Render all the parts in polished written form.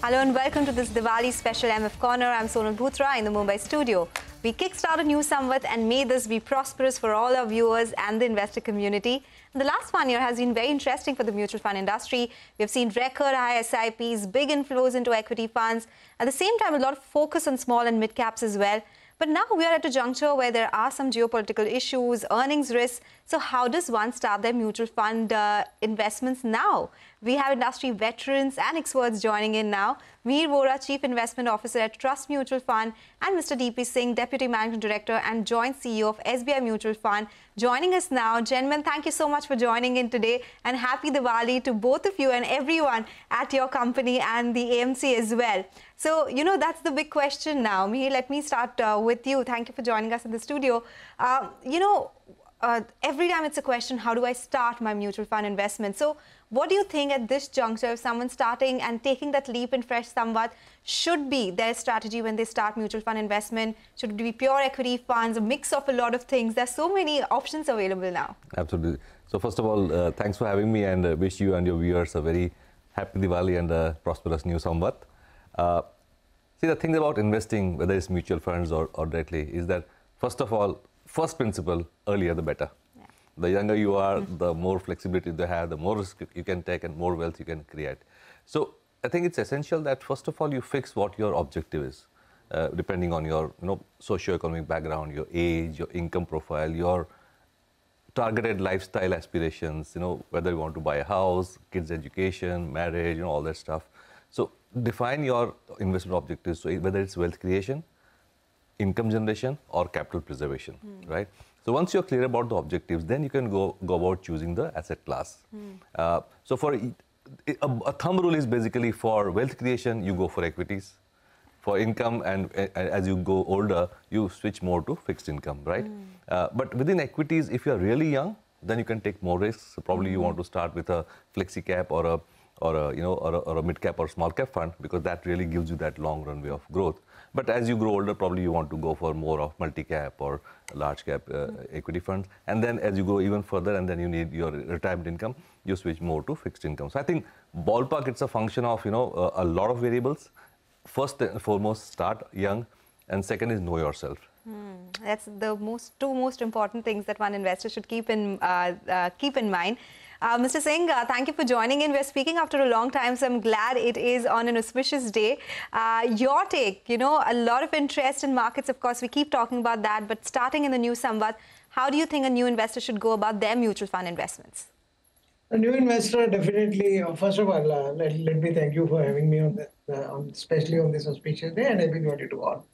Hello and welcome to this Diwali special MF Corner. I'm Sonal Bhutra in the Mumbai studio. We kickstart a new Samvat and may this be prosperous for all our viewers and the investor community. And the last 1 year has been very interesting for the mutual fund industry. We've seen record high SIPs, big inflows into equity funds. At the same time, a lot of focus on small and mid caps as well. But now we are at a juncture where there are some geopolitical issues, earnings risks. So how does one start their mutual fund investments now? We have industry veterans and experts joining in now. Mihir Vora, Chief Investment Officer at TRUST Mutual Fund, and Mr. DP Singh, Deputy Managing Director and Joint CEO of SBI Mutual Fund, joining us now. Gentlemen, thank you so much for joining in today, and happy Diwali to both of you and everyone at your company and the AMC as well. So, that's the big question now. Mihir, let me start with you. Thank you for joining us in the studio. Every time it's a question, how do I start my mutual fund investment? So what do you think at this juncture, if someone starting and taking that leap in fresh Samvat, should be their strategy when they start mutual fund investment? Should it be pure equity funds, a mix of a lot of things? There's so many options available now. Absolutely. So first of all, thanks for having me, and wish you and your viewers a very happy Diwali and a prosperous new Samvat. See, the thing about investing, whether it's mutual funds or directly, is that first of all, first principle, earlier the better. Yeah. The younger you are, the more flexibility they have, the more risk you can take and more wealth you can create. So I think it's essential that first of all you fix what your objective is, depending on your socio-economic background, your age, your income profile, your targeted lifestyle aspirations, whether you want to buy a house, kids' education, marriage, all that stuff. So define your investment objectives, so whether it's wealth creation, income generation, or capital preservation, right? So once you're clear about the objectives, then you can go about choosing the asset class. So for a thumb rule is basically for wealth creation, you go for equities. For income, and as you go older, you switch more to fixed income, right? But within equities, if you're really young, then you can take more risks. So probably you want to start with a flexi cap or a mid cap or small cap fund, because that really gives you that long runway of growth. But as you grow older, probably you want to go for more of multi-cap or large cap equity funds. And then as you go even further and then you need your retirement income, you switch more to fixed income. So I think ballpark, it's a function of, a lot of variables. First and foremost, start young. And second is know yourself. That's the two most important things that one investor should keep in mind. Mr. Singh, thank you for joining in. We're speaking after a long time, so I'm glad it is on an auspicious day. Your take, a lot of interest in markets, of course, we keep talking about that, but starting in the new Samvat, how do you think a new investor should go about their mutual fund investments? A new investor, definitely, first of all, let me thank you for having me on this, especially on this auspicious day, and happy Diwali to all.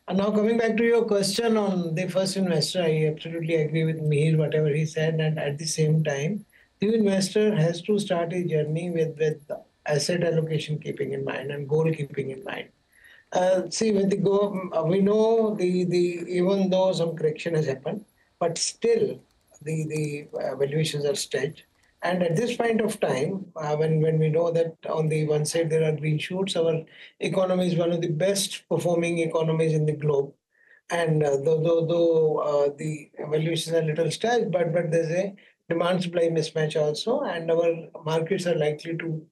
And now coming back to your question on the first investor, I absolutely agree with Mihir, whatever he said, and at the same time, the investor has to start a journey with asset allocation keeping in mind and goal keeping in mind. See, with the goal, we know even though some correction has happened, but still the valuations are stretched. And at this point of time, when we know that on the one side there are green shoots, our economy is one of the best performing economies in the globe. And though the valuations are a little stretched, but there's a demand supply mismatch also, and our markets are likely to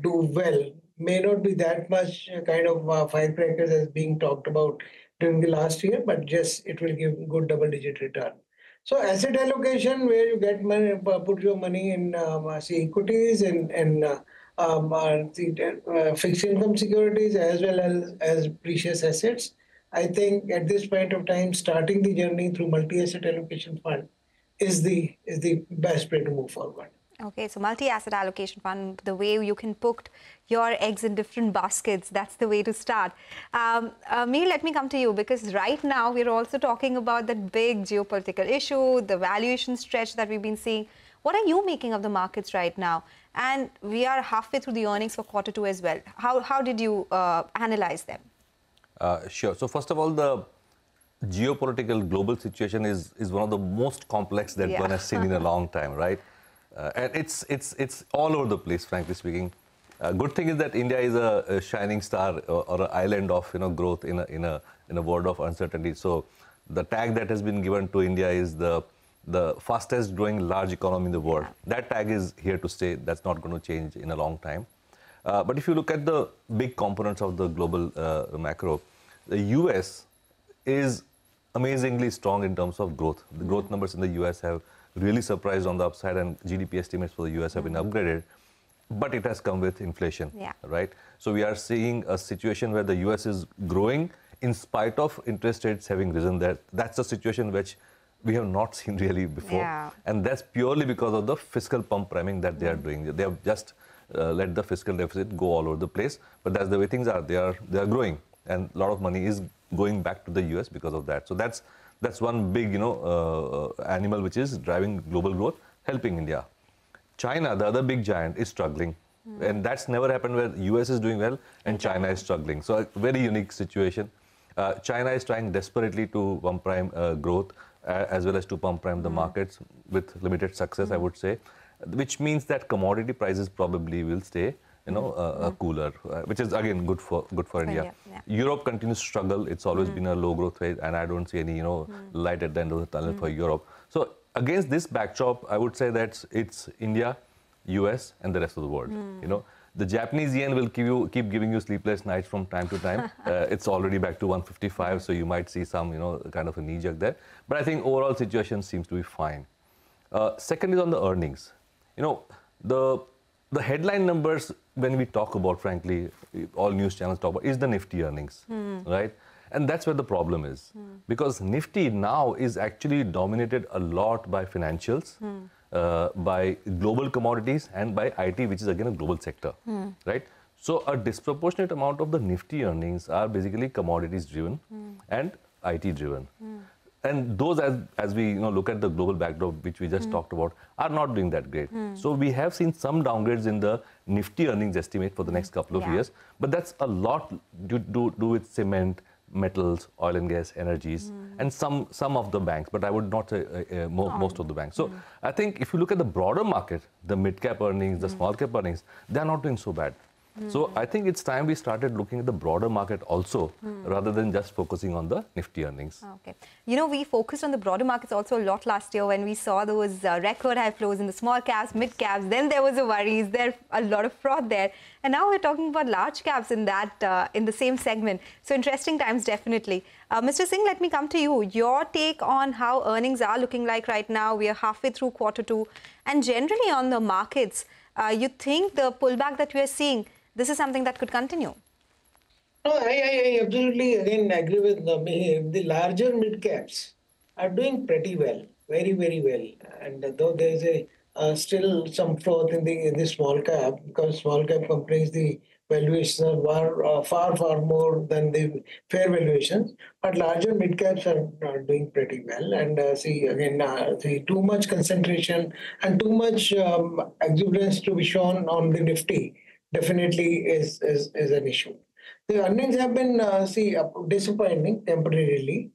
do well. May not be that much kind of firecrackers as being talked about during the last year, but just it will give good double-digit return. So asset allocation, where you get money, put your money in equities and fixed income securities as well as precious assets. I think at this point of time, starting the journey through multi-asset allocation fund is the best way to move forward. Okay, so multi-asset allocation fund, the way you can put your eggs in different baskets, that's the way to start. Mihir, let me come to you, because right now we're also talking about that big geopolitical issue, the valuation stretch that we've been seeing. What are you making of the markets right now? And we are halfway through the earnings for Q2 as well. How did you analyze them? Sure. So first of all, the geopolitical global situation is one of the most complex that one has seen in a long time, right? And it's all over the place, frankly speaking. Good thing is that India is a shining star or an island of growth in a world of uncertainty. So the tag that has been given to India is the fastest growing large economy in the world. That tag is here to stay. That's not going to change in a long time. But if you look at the big components of the global macro, the US is amazingly strong in terms of growth. The growth numbers in the US have really surprised on the upside, and GDP estimates for the US have been upgraded. But it has come with inflation, right? So we are seeing a situation where the US is growing in spite of interest rates having risen. That's a situation which we have not seen really before. And that's purely because of the fiscal pump priming that they are doing. They have just let the fiscal deficit go all over the place. But that's the way things are. They are growing. And a lot of money is going back to the US because of that. So that's one big, animal which is driving global growth, helping India. China, the other big giant, is struggling. And that's never happened where US is doing well and China is struggling. So a very unique situation. China is trying desperately to pump prime growth as well as to pump prime the markets with limited success, I would say, which means that commodity prices probably will stay cooler, which is again good for India. Europe continues to struggle. It's always been a low growth rate, and I don't see any light at the end of the tunnel for Europe. So against this backdrop, I would say that it's India, US, and the rest of the world. The Japanese yen will keep giving you sleepless nights from time to time. It's already back to 155, so you might see some kind of a knee jerk there. But I think overall situation seems to be fine. Second is on the earnings. The headline numbers, when we talk about, frankly, all news channels talk about, is the Nifty earnings, right? And that's where the problem is. Because Nifty now is actually dominated a lot by financials, by global commodities, and by IT, which is again a global sector, right? So a disproportionate amount of the Nifty earnings are basically commodities driven and IT driven. And those, as we look at the global backdrop, which we just talked about, are not doing that great. So we have seen some downgrades in the Nifty earnings estimate for the next couple of years. But that's a lot to do with cement, metals, oil and gas, energies, and some of the banks. But I would not say most of the banks. So I think if you look at the broader market, the mid-cap earnings, the small-cap earnings, they are not doing so bad. So I think it's time we started looking at the broader market also, rather than just focusing on the Nifty earnings. Okay. We focused on the broader markets also a lot last year when we saw those record high flows in the small caps, mid caps. Then there was a worries, there a lot of fraud there. And now we're talking about large caps in that in the same segment. So interesting times, definitely. Mr. Singh, let me come to you. Your take on how earnings are looking like right now. We are halfway through Q2. And generally on the markets, you think the pullback that we are seeing, this is something that could continue? No, I absolutely again agree with Mihir. The larger mid caps are doing pretty well, very, very well. And though there is still some froth in the small cap, because small cap companies, the valuations are far more than the fair valuations. But larger mid caps are doing pretty well. And see too much concentration and too much exuberance to be shown on the Nifty definitely is an issue. The earnings have been disappointing temporarily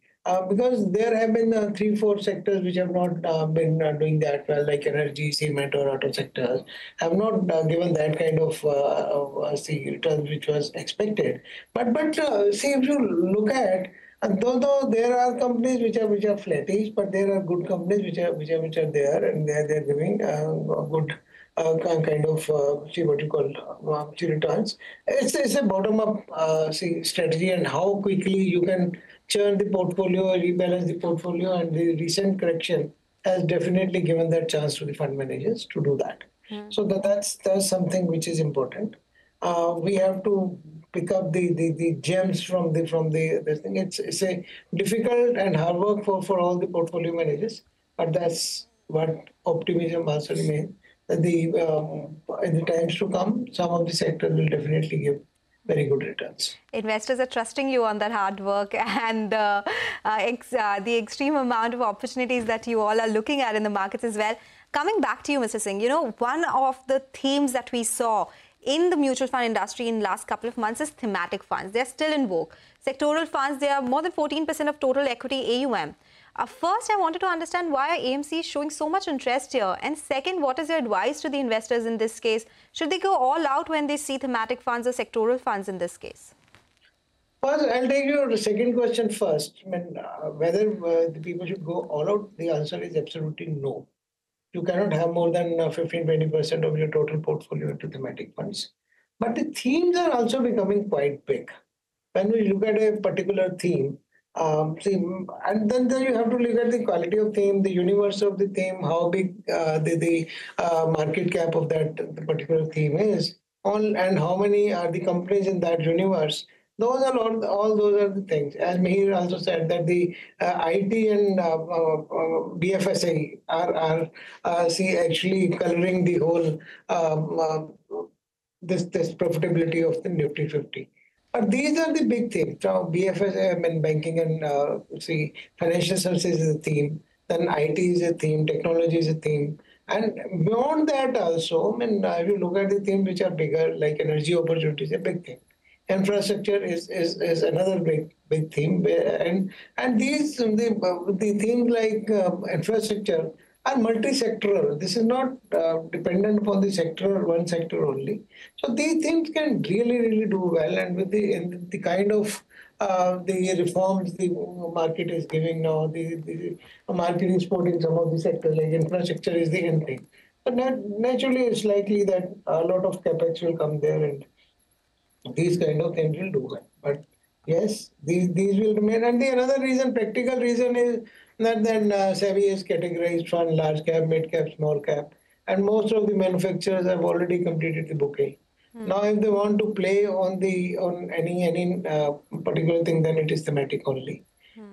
because there have been 3-4 sectors which have not been doing that well, like energy, cement, or auto sectors, have not given that kind of returns which was expected. But if you look at, though there are companies which are flattish, but there are good companies which are there, and they're giving good. Kind of what you call returns. It's a bottom-up strategy, and how quickly you can churn the portfolio, rebalance the portfolio, and the recent correction has definitely given that chance to the fund managers to do that. So that's something which is important. We have to pick up the gems from this thing. It's a difficult and hard work for all the portfolio managers, but that's what optimism also remains. In the times to come, some of the sectors will definitely give very good returns. Investors are trusting you on that hard work and the extreme amount of opportunities that you all are looking at in the markets as well. Coming back to you, Mr. Singh, one of the themes that we saw in the mutual fund industry in the last couple of months is thematic funds. They're still in vogue. Sectoral funds, they are more than 14% of total equity AUM. First, I wanted to understand why AMC is showing so much interest here. And second, what is your advice to the investors in this case? Should they go all out when they see thematic funds or sectoral funds in this case? First, I'll take your second question first. I mean, whether the people should go all out, the answer is absolutely no. You cannot have more than 15-20% of your total portfolio into thematic funds. But the themes are also becoming quite big. When we look at a particular theme, and then you have to look at the quality of theme, the universe of the theme, how big the market cap of that particular theme is, and how many are the companies in that universe. Those are all those are the things. As Mihir also said, that the IT and BFSI are see actually coloring the whole this profitability of the Nifty 50. But these are the big themes. Now, BFS, I mean, banking and see, financial services is a theme. Then IT is a theme. Technology is a theme. And beyond that also, I mean, if you look at the themes which are bigger, like energy opportunities, a big thing. Infrastructure is another big theme. And these the themes like infrastructure are multi-sectoral. This is not dependent upon the sector or one sector only. So these things can really do well, and with the kind of the reforms the market is giving now, the market is supporting some of the sectors like infrastructure is the end thing. But naturally, it's likely that a lot of capex will come there, and these kind of things will do well. But yes, these will remain. And the another reason, practical reason, is that then SEBI is categorized fund large cap, mid cap, small cap, and most of the manufacturers have already completed the bouquet. Now, if they want to play on any particular thing, then it is thematic only.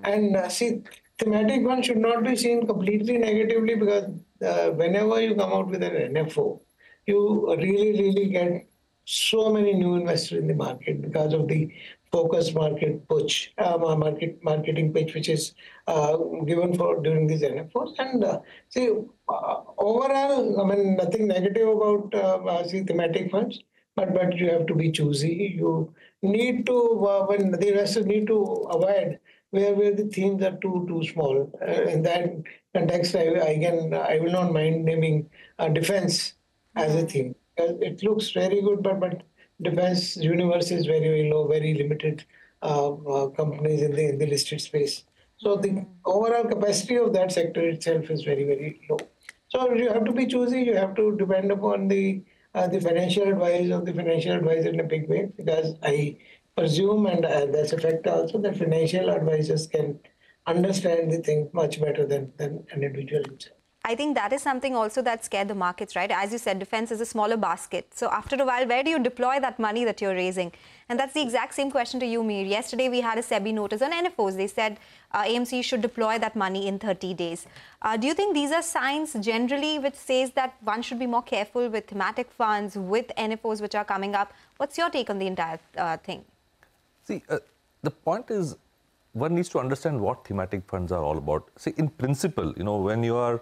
And see, thematic one should not be seen completely negatively, because whenever you come out with an NFO, you really get so many new investors in the market because of the focus market push, marketing pitch, which is given for during these NFOs. And see, overall, I mean, nothing negative about see thematic funds, but you have to be choosy. You need to when the investors need to avoid where the themes are too small. In that context, I will not mind naming defense as a theme. It looks very good, but defense universe is very low, very limited companies in the listed space. So the overall capacity of that sector itself is very low. So you have to be choosy. You have to depend upon the financial advice of the financial advisor in a big way, because I presume, and that's a fact also, that financial advisors can understand the thing much better than an individual himself. I think that is something also that scared the markets, right? As you said, defense is a smaller basket. So after a while, where do you deploy that money that you're raising? And that's the exact same question to you, Mihir. Yesterday, we had a SEBI notice on NFOs. They said AMC should deploy that money in 30 days. Do you think these are signs generally which says that one should be more careful with thematic funds, with NFOs which are coming up? What's your take on the entire thing? See, the point is, one needs to understand what thematic funds are all about. See, in principle, when you are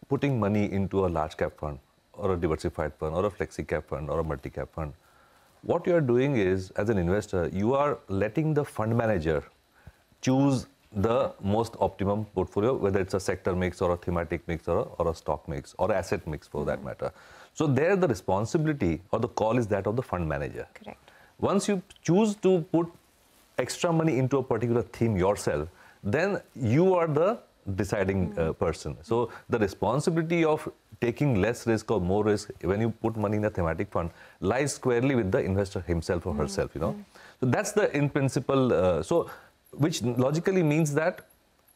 putting money into a large cap fund or a diversified fund or a flexi cap fund or a multi cap fund, what you are doing is, as an investor, you are letting the fund manager choose the most optimum portfolio, whether it's a sector mix or a thematic mix or a stock mix or asset mix for that matter. So there the responsibility or the call is that of the fund manager. Correct. Once you choose to put extra money into a particular theme yourself, then you are the deciding person. So the responsibility of taking less risk or more risk when you put money in a thematic fund lies squarely with the investor himself or herself. So that's the in principle. So which logically means that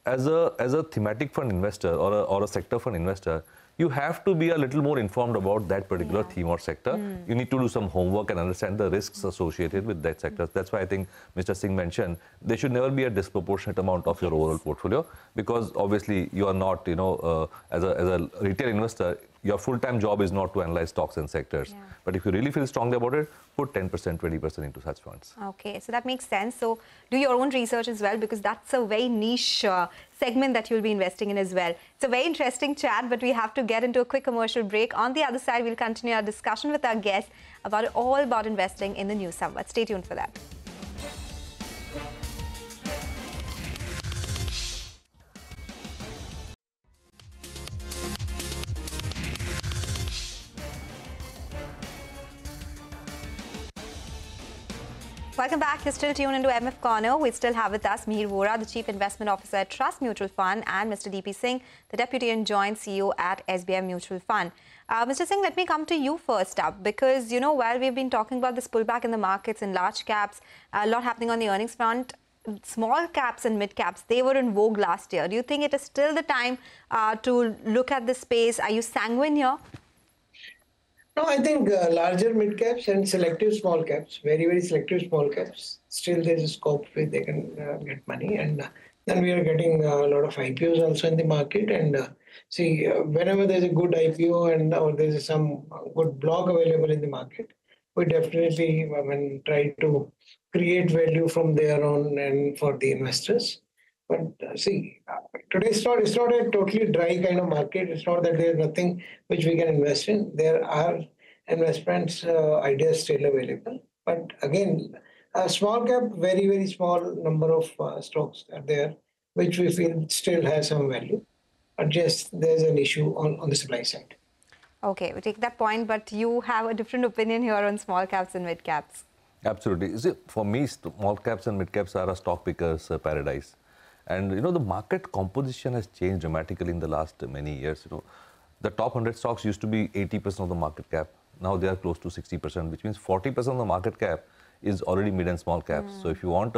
as a thematic fund investor or a sector fund investor, you have to be a little more informed about that particular theme or sector. You need to do some homework and understand the risks associated with that sector. That's why I think Mr. Singh mentioned there should never be a disproportionate amount of your overall portfolio, because obviously you are not, as a retail investor, your full-time job is not to analyze stocks and sectors. But if you really feel strongly about it, put 10%, 20% into such funds. Okay, so that makes sense. So do your own research as well, because that's a very niche segment that you'll be investing in as well. It's a very interesting chat, but we have to get into a quick commercial break. On the other side, we'll continue our discussion with our guests all about investing in the new Samvat. Stay tuned for that. Welcome back. You're still tuned into MF Corner. We still have with us Mihir Vora, the Chief Investment Officer at TRUST Mutual Fund, and Mr. DP Singh, the Deputy and Joint CEO at SBI Mutual Fund. Mr. Singh, let me come to you first up because, while we've been talking about this pullback in the markets in large caps, a lot happening on the earnings front, small caps and mid caps, they were in vogue last year. Do you think it is still the time to look at this space? Are you sanguine here? No, I think larger mid caps and selective small caps, very, very selective small caps, still there is a scope where they can get money. And then we are getting a lot of IPOs also in the market. And whenever there's a good IPO and or there's some good block available in the market, we definitely try to create value from there on and for the investors. But today it's not a totally dry kind of market. It's not that there's nothing which we can invest in. There are investments, ideas still available. But again, a small cap, very, very small number of stocks are there, which we feel still has some value. But just there's an issue on the supply side. Okay, we take that point, but you have a different opinion here on small caps and mid caps. Absolutely. See, for me, small caps and mid caps are a stock picker's paradise. And the market composition has changed dramatically in the last many years. The top 100 stocks used to be 80% of the market cap. Now they are close to 60%, which means 40% of the market cap is already mid and small caps. So if you want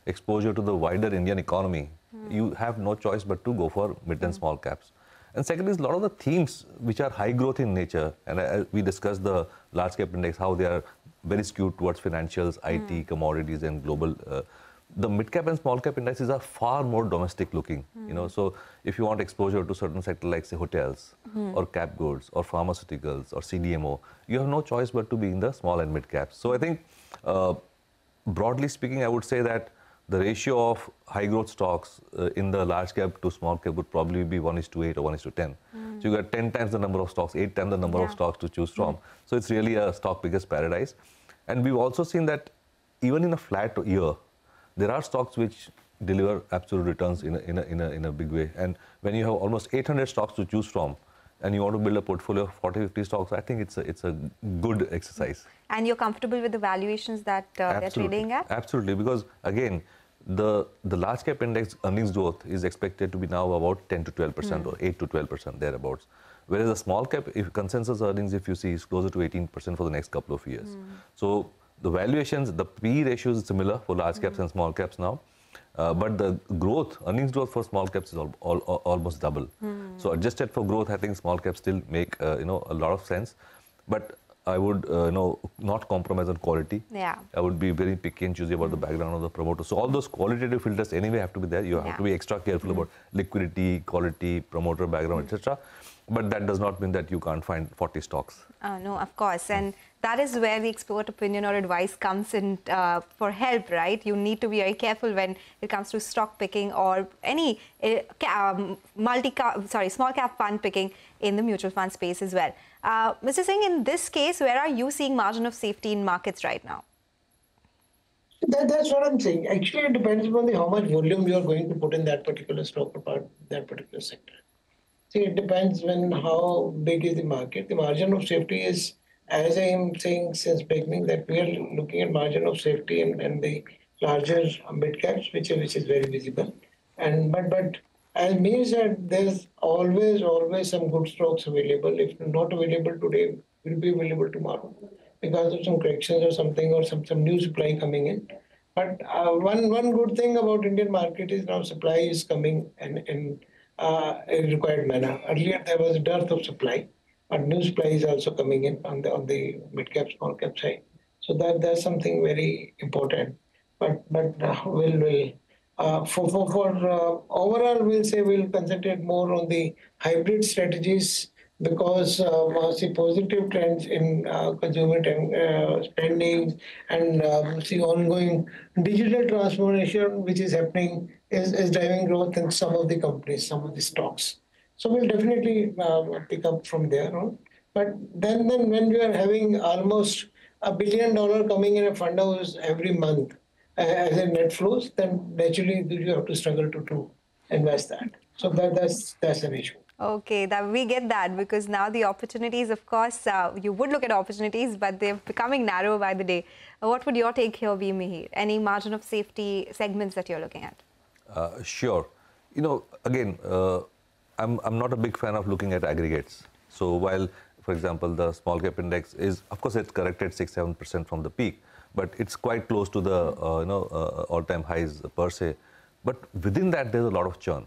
exposure to the wider Indian economy, you have no choice but to go for mid and small caps. And second is a lot of the themes which are high growth in nature. And we discussed the large cap index, how they are very skewed towards financials, IT, commodities, and global. The mid-cap and small-cap indices are far more domestic looking, So if you want exposure to certain sectors like, say, hotels or cap goods or pharmaceuticals or CDMO, you have no choice but to be in the small and mid-caps. So I think, broadly speaking, I would say that the ratio of high-growth stocks in the large-cap to small-cap would probably be 1:8 or 1:10. So you got 10 times the number of stocks, 8 times the number of stocks to choose from. So it's really a stock picker's paradise. And we've also seen that even in a flat year, there are stocks which deliver absolute returns in a big way. And when you have almost 800 stocks to choose from, and you want to build a portfolio of 40, 50 stocks, I think it's a good exercise. And you're comfortable with the valuations that they're trading at? Absolutely, because again, the large cap index earnings growth is expected to be now about 10 to 12% or 8 to 12% thereabouts. Whereas the small cap, if consensus earnings, if you see, is closer to 18% for the next couple of years. So the valuations, the P ratios is similar for large caps and small caps now, but the earnings growth for small caps is almost double. So adjusted for growth, I think small caps still make a lot of sense. But I would not compromise on quality. Yeah. I would be very picky and choosy about the background of the promoter. So all those qualitative filters anyway have to be there. You have to be extra careful about liquidity, quality, promoter background, etc. But that does not mean that you can't find 40 stocks. No, of course. And that is where the expert opinion or advice comes in for help, right? You need to be very careful when it comes to stock picking or any small cap fund picking in the mutual fund space as well. Mr. Singh, in this case, where are you seeing margin of safety in markets right now? That's what I'm saying. Actually, it depends upon how much volume you are going to put in that particular stock or that particular sector. See, it depends how big is the market. The margin of safety is, as I am saying since beginning, that we are looking at margin of safety and the larger mid caps, which is very visible. But as Mihir said, there's always some good stocks available. If not available today, will be available tomorrow because of some corrections or something or some new supply coming in. But one good thing about Indian market is now supply is coming in a required manner. Earlier there was a dearth of supply, but new supply is also coming in on the mid cap, small cap side. So that's something very important. But for overall, we'll concentrate more on the hybrid strategies because see positive trends in consumer spending and see ongoing digital transformation which is happening is driving growth in some of the companies, some of the stocks. So we'll definitely pick up from there on. But then when we are having almost $1 billion coming in a fund house every month as a net flows, then naturally you have to struggle to invest that. So that's an issue. Okay, that we get that, because now the opportunities, of course, you would look at opportunities, but they're becoming narrower by the day. What would your take here be, Mihir? Any margin of safety segments that you're looking at? Sure. Again, I'm not a big fan of looking at aggregates. So while, for example, the small cap index is, of course, it's corrected 6-7% from the peak, but it's quite close to the all-time highs per se. But within that, there's a lot of churn.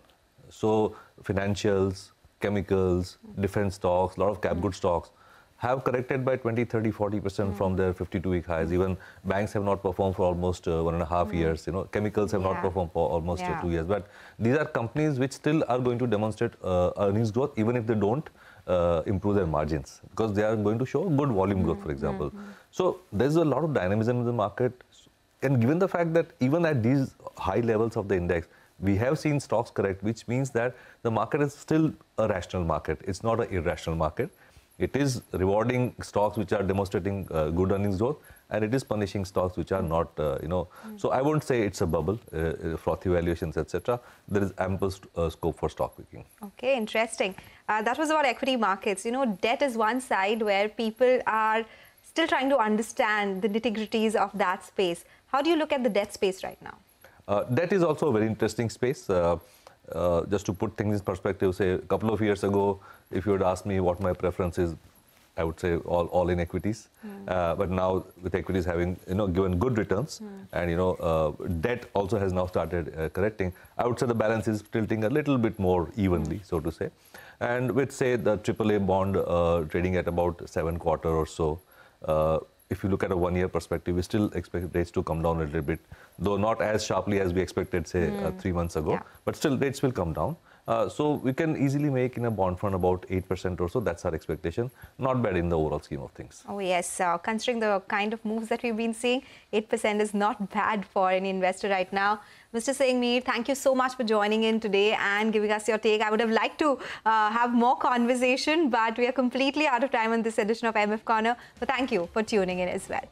So financials, chemicals, defense stocks, a lot of cap good stocks have corrected by 20, 30, 40% from their 52-week highs. Even banks have not performed for almost 1.5 years. Chemicals have not performed for almost 2 years. But these are companies which still are going to demonstrate earnings growth, even if they don't improve their margins, because they are going to show good volume growth, for example. So there's a lot of dynamism in the market. And given the fact that even at these high levels of the index, we have seen stocks correct, which means that the market is still a rational market. It's not an irrational market. It is rewarding stocks which are demonstrating good earnings growth, and it is punishing stocks which are not, So I won't say it's a bubble, frothy valuations, etc. There is ample scope for stock picking. Okay, interesting. That was about equity markets. Debt is one side where people are still trying to understand the nitty-gritties of that space. How do you look at the debt space right now? Debt is also a very interesting space. Just to put things in perspective, say a couple of years ago, if you had asked me what my preference is, I would say all in equities. But now with equities having given good returns, and debt also has now started correcting, I would say the balance is tilting a little bit more evenly, so to say. And with, say, the AAA bond trading at about 7.25 or so, if you look at a 1 year perspective, we still expect rates to come down a little bit, though not as sharply as we expected, say, 3 months ago. But still, rates will come down. So we can easily make in a bond fund about 8% or so. That's our expectation. Not bad in the overall scheme of things. Oh, yes. Considering the kind of moves that we've been seeing, 8% is not bad for any investor right now. Mr. Singh, Mihir, thank you so much for joining in today and giving us your take. I would have liked to have more conversation, but we are completely out of time on this edition of MF Corner. But thank you for tuning in as well.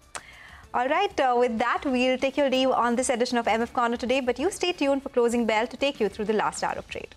All right, with that, we'll take your leave on this edition of MF Corner today, but you stay tuned for Closing Bell to take you through the last hour of trade.